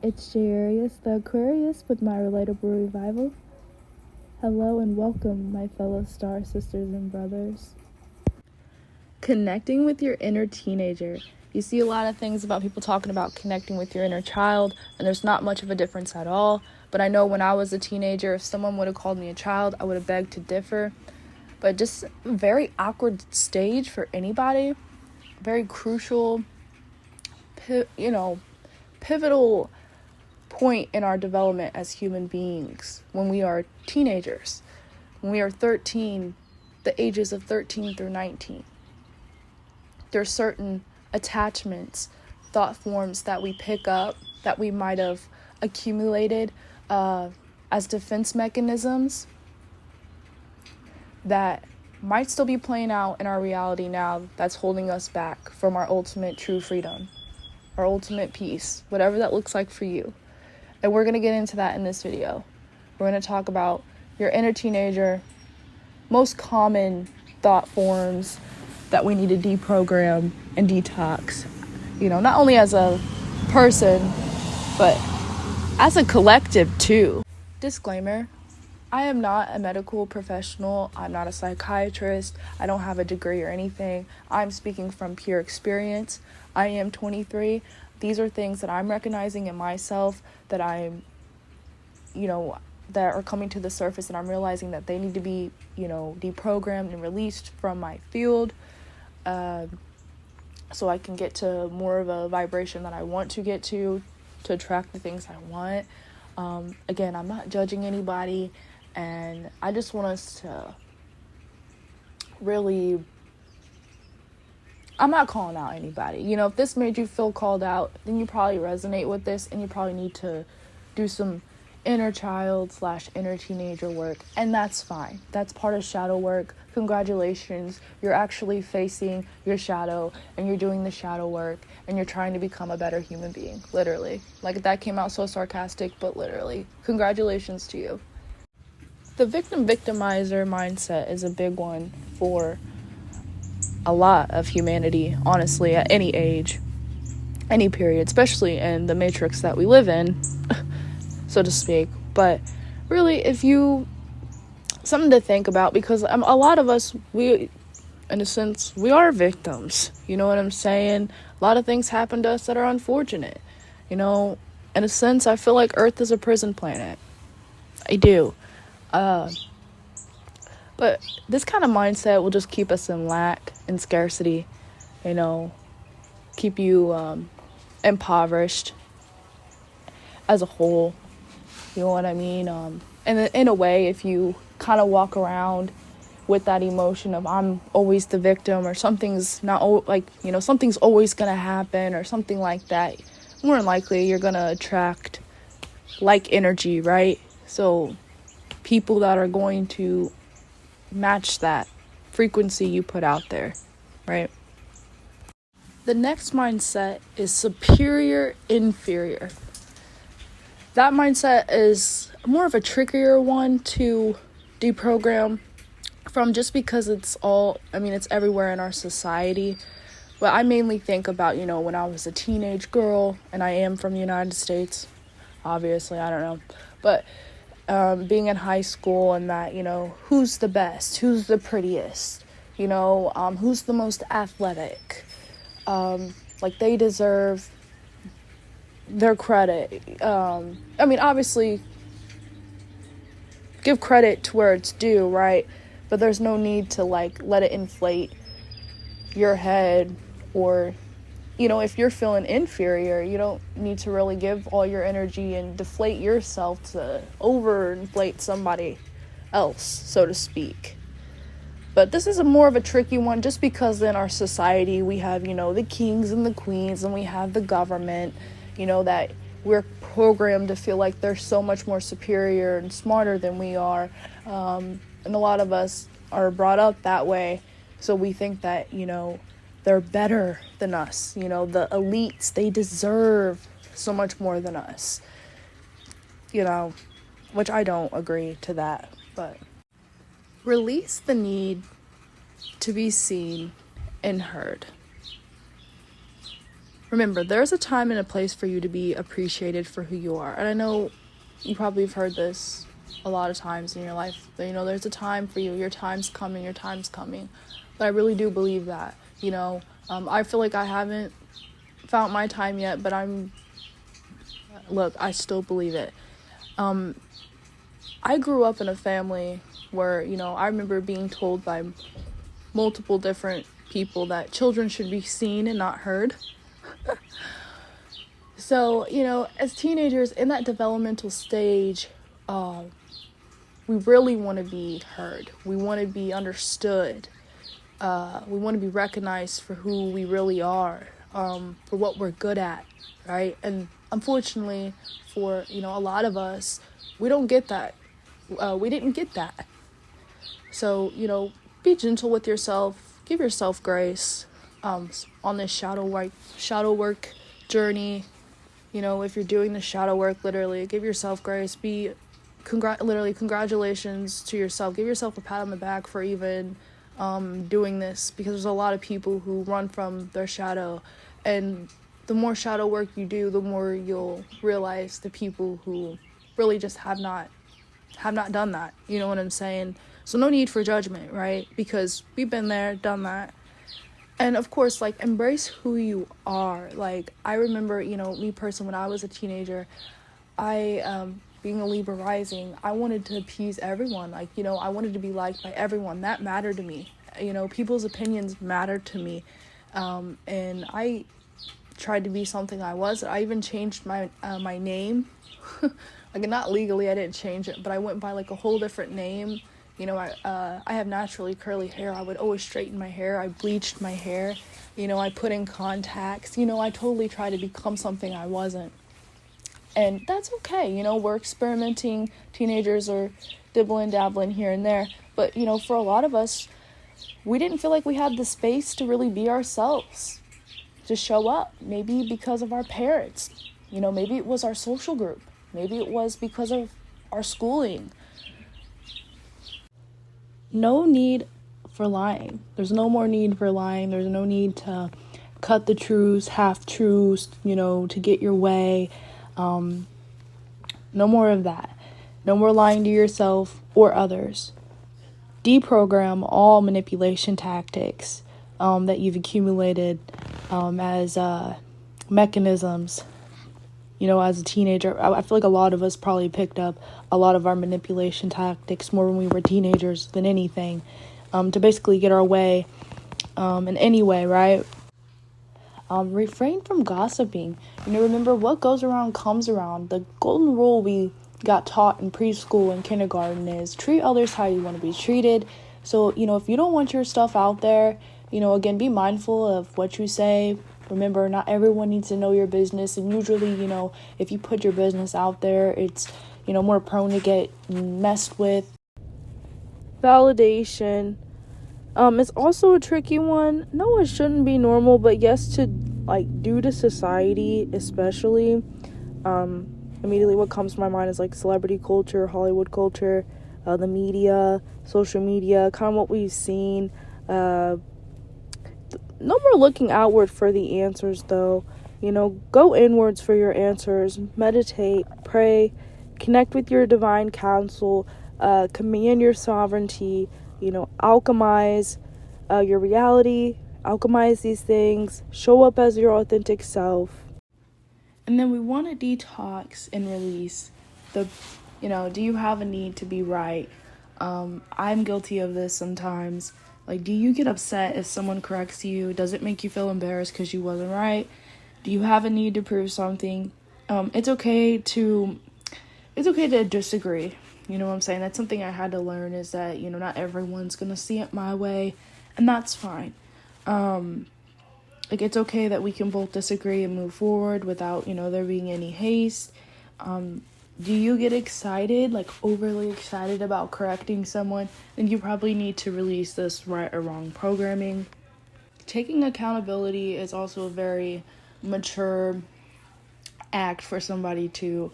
It's Jarius the Aquarius with my Relatable Revival. Hello and welcome, my fellow star sisters and brothers. Connecting with your inner teenager. You see a lot of things about people talking about connecting with your inner child, and there's not much of a difference at all. But I know when I was a teenager, if someone would have called me a child, I would have begged to differ. But just a very awkward stage for anybody. Very crucial, pivotal point in our development as human beings when we are teenagers, when we are 13, the ages of 13 through 19. There's certain attachments, thought forms that we pick up that we might have accumulated as defense mechanisms that might still be playing out in our reality now, that's holding us back from our ultimate true freedom, our ultimate peace, whatever that looks like for you. And we're going to get into that in this video. We're going to talk about your inner teenager, most common thought forms that we need to deprogram and detox. Not only as a person, but as a collective too. Disclaimer, I am not a medical professional. I'm not a psychiatrist. I don't have a degree or anything. I'm speaking from pure experience. I am 23. These are things that I'm recognizing in myself that that are coming to the surface, and I'm realizing that they need to be, deprogrammed and released from my field, so I can get to more of a vibration that I want to get to attract the things I want. Again, I'm not judging anybody, and I just want us to really, I'm not calling out anybody. If this made you feel called out, then you probably resonate with this, and you probably need to do some inner child / inner teenager work, and that's fine. That's part of shadow work. Congratulations, you're actually facing your shadow, and you're doing the shadow work, and you're trying to become a better human being, literally. Like, that came out so sarcastic, but literally, congratulations to you. The victim-victimizer mindset is a big one for a lot of humanity, honestly, at any age, any period, especially in the matrix that we live in, so to speak. But really, something to think about, because a lot of us, we, in a sense, we are victims. You know what I'm saying? A lot of things happen to us that are unfortunate. In a sense, I feel like Earth is a prison planet. I do. But this kind of mindset will just keep us in lack and scarcity, keep you impoverished as a whole. You know what I mean? And in a way, if you kind of walk around with that emotion of I'm always the victim, or something's something's always going to happen, or something like that, more than likely you're going to attract like energy, right? So people that are going to match that frequency you put out there, right? The next mindset is superior inferior. That mindset is more of a trickier one to deprogram from, just because it's everywhere in our society. But I mainly think about, when I was a teenage girl, and I am from the United States, obviously, I don't know, but being in high school, and that, who's the best, who's the prettiest, who's the most athletic, they deserve their credit. Obviously, give credit to where it's due, right? But there's no need to let it inflate your head, or if you're feeling inferior, you don't need to really give all your energy and deflate yourself to overinflate somebody else, so to speak. But this is more of a tricky one, just because in our society we have, the kings and the queens, and we have the government, that we're programmed to feel like they're so much more superior and smarter than we are. And a lot of us are brought up that way, so we think that, they're better than us. The elites, they deserve so much more than us. Which I don't agree to that. But release the need to be seen and heard. remember, there's a time and a place for you to be appreciated for who you are. And I know you probably have heard this a lot of times in your life. That, there's a time for you. Your time's coming. Your time's coming. But I really do believe that. I feel like I haven't found my time yet, but I still believe it. I grew up in a family where, I remember being told by multiple different people that children should be seen and not heard. So, as teenagers in that developmental stage, we really want to be heard. We want to be understood. We want to be recognized for who we really are, for what we're good at, right? And unfortunately, for, a lot of us, we don't get that. We didn't get that. So, be gentle with yourself. Give yourself grace on this shadow work journey. If you're doing the shadow work, literally, give yourself grace. Congratulations to yourself. Give yourself a pat on the back for even doing this, because there's a lot of people who run from their shadow, and the more shadow work you do, the more you'll realize the people who really just have not done that. You know what I'm saying? So no need for judgment, right? Because we've been there, done that. And of course, embrace who you are. I remember, me personally, when I was a teenager, being a Libra rising, I wanted to appease everyone. I wanted to be liked by everyone. That mattered to me. People's opinions mattered to me. And I tried to be something I wasn't. I even changed my name. Not legally, I didn't change it, but I went by a whole different name. I have naturally curly hair. I would always straighten my hair. I bleached my hair. I put in contacts. I totally tried to become something I wasn't. And that's okay. We're experimenting. Teenagers are dibbling, dabbling here and there. But, for a lot of us, we didn't feel like we had the space to really be ourselves, to show up. Maybe because of our parents. Maybe it was our social group. Maybe it was because of our schooling. No need for lying. There's no more need for lying. There's no need to cut the truths, half-truths, to get your way. No more of that. No more lying to yourself or others. Deprogram all manipulation tactics that you've accumulated as mechanisms. As a teenager, I feel like a lot of us probably picked up a lot of our manipulation tactics more when we were teenagers than anything, to basically get our way in any way, right? Refrain from gossiping. Remember, what goes around comes around. The golden rule we got taught in preschool and kindergarten is treat others how you want to be treated. So, if you don't want your stuff out there, again, be mindful of what you say. Remember, not everyone needs to know your business. And usually, if you put your business out there, it's, more prone to get messed with. Validation. It's also a tricky one. No, it shouldn't be normal, but yes, due to society, especially, immediately what comes to my mind is celebrity culture, Hollywood culture, the media, social media, kind of what we've seen. No more looking outward for the answers, though. Go inwards for your answers. Meditate, pray, connect with your divine counsel, command your sovereignty, alchemize your reality, alchemize these things, show up as your authentic self. And then we want to detox and release do you have a need to be right? I'm guilty of this sometimes. Do you get upset if someone corrects you? Does it make you feel embarrassed because you wasn't right? Do you have a need to prove something? It's okay to disagree. You know what I'm saying? That's something I had to learn, is that, not everyone's going to see it my way, and that's fine. It's okay that we can both disagree and move forward without, there being any haste. Do you get excited, overly excited about correcting someone? Then you probably need to release this right or wrong programming. Taking accountability is also a very mature act for somebody to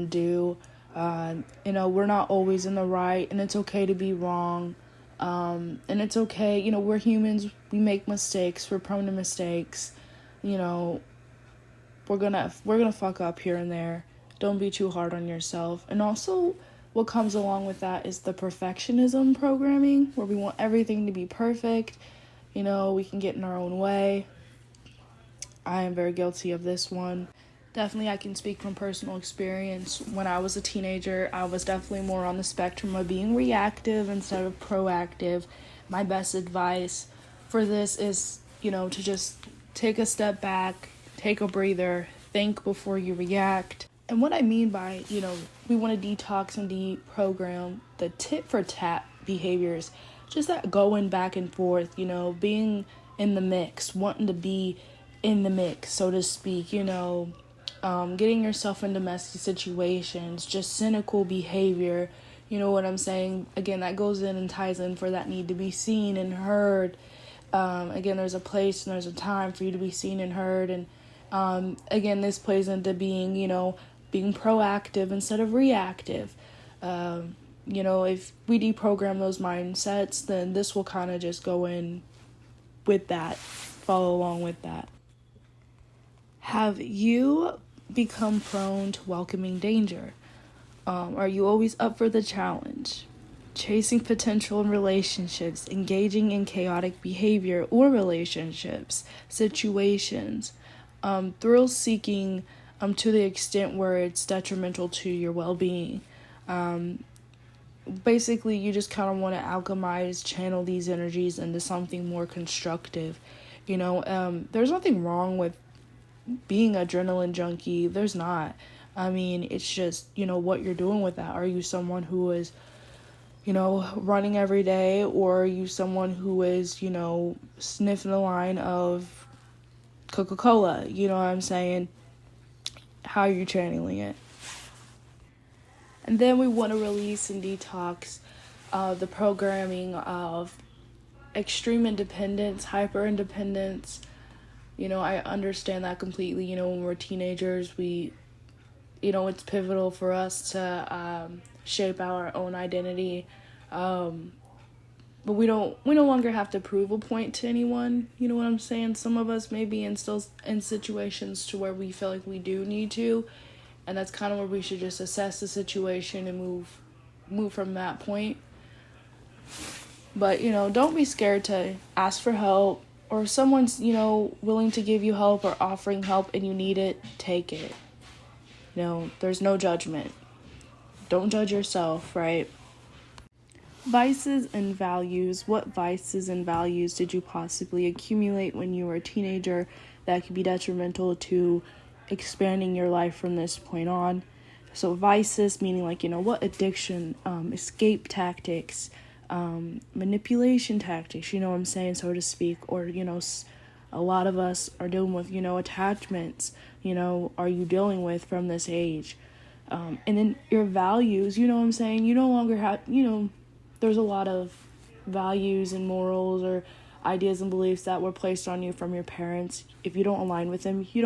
do. We're not always in the right, and it's okay to be wrong. And it's okay, we're humans, we make mistakes, we're prone to mistakes. we're gonna fuck up here and there. Don't be too hard on yourself. And also, what comes along with that is the perfectionism programming, where we want everything to be perfect. We can get in our own way. I am very guilty of this one. Definitely, I can speak from personal experience. When I was a teenager, I was definitely more on the spectrum of being reactive instead of proactive. My best advice for this is, to just take a step back, take a breather, think before you react. And what I mean by, we want to detox and deprogram the tit for tat behaviors, just that going back and forth, being in the mix, wanting to be in the mix, so to speak, getting yourself into messy situations, just cynical behavior, you know what I'm saying? Again, that goes in and ties in for that need to be seen and heard. Again, there's a place and there's a time for you to be seen and heard. And again, this plays into being, being proactive instead of reactive. If we deprogram those mindsets, then this will kind of just go in with that, follow along with that. Have you become prone to welcoming danger? Are you always up for the challenge? Chasing potential in relationships, engaging in chaotic behavior or relationships, situations, thrill-seeking to the extent where it's detrimental to your well-being. Basically, you just kind of want to alchemize, channel these energies into something more constructive. There's nothing wrong with being adrenaline junkie. There's not. I mean, it's just, what you're doing with that. Are you someone who is, running every day, or are you someone who is, sniffing the line of Coca-Cola? You know what I'm saying? How are you channeling it? And then we want to release and detox the programming of extreme independence, hyper independence. I understand that completely. When we're teenagers, it's pivotal for us to shape our own identity. But we no longer have to prove a point to anyone. You know what I'm saying? Some of us may be still in situations to where we feel like we do need to. And that's kind of where we should just assess the situation and move from that point. But, don't be scared to ask for help. Or if someone's, willing to give you help or offering help and you need it, take it. There's no judgment. Don't judge yourself, right? Vices and values. What vices and values did you possibly accumulate when you were a teenager that could be detrimental to expanding your life from this point on? So vices meaning what addiction, escape tactics, manipulation tactics, what I'm saying, so to speak, or a lot of us are dealing with attachments, are you dealing with from this age, and then your values, what I'm saying, you no longer have, there's a lot of values and morals or ideas and beliefs that were placed on you from your parents. If you don't align with them, you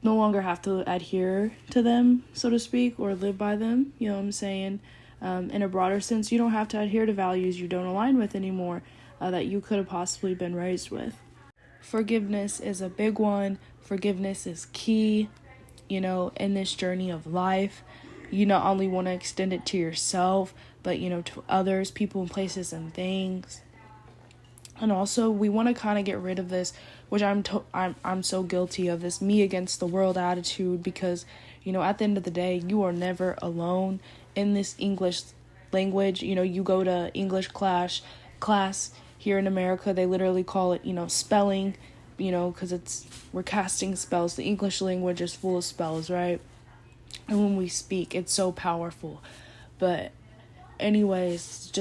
no longer have to adhere to them, so to speak, or live by them, what I'm saying. In a broader sense, you don't have to adhere to values you don't align with anymore that you could have possibly been raised with. Forgiveness is a big one. Forgiveness is key, in this journey of life. You not only want to extend it to yourself, but, to others, people, places, and things. And also, we want to kind of get rid of this, which I'm so guilty of, this me against the world attitude, because, at the end of the day, you are never alone in this English language. You go to English class here in America, they literally call it, spelling, because we're casting spells. The English language is full of spells, right? And when we speak, it's so powerful. But anyways,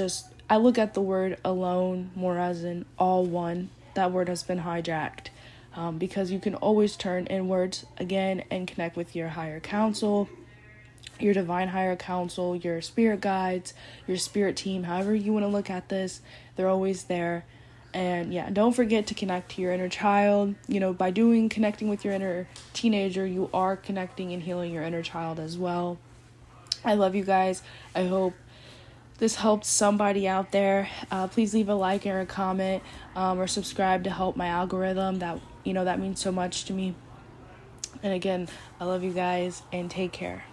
I look at the word alone more as in all one. That word has been hijacked, because you can always turn inwards again and connect with your higher counsel, your divine higher counsel, your spirit guides, your spirit team, however you want to look at this, they're always there. And yeah, don't forget to connect to your inner child. By connecting with your inner teenager, you are connecting and healing your inner child as well. I love you guys. I hope this helped somebody out there. Please leave a like or a comment, or subscribe to help my algorithm. That means so much to me. And again, I love you guys, and take care.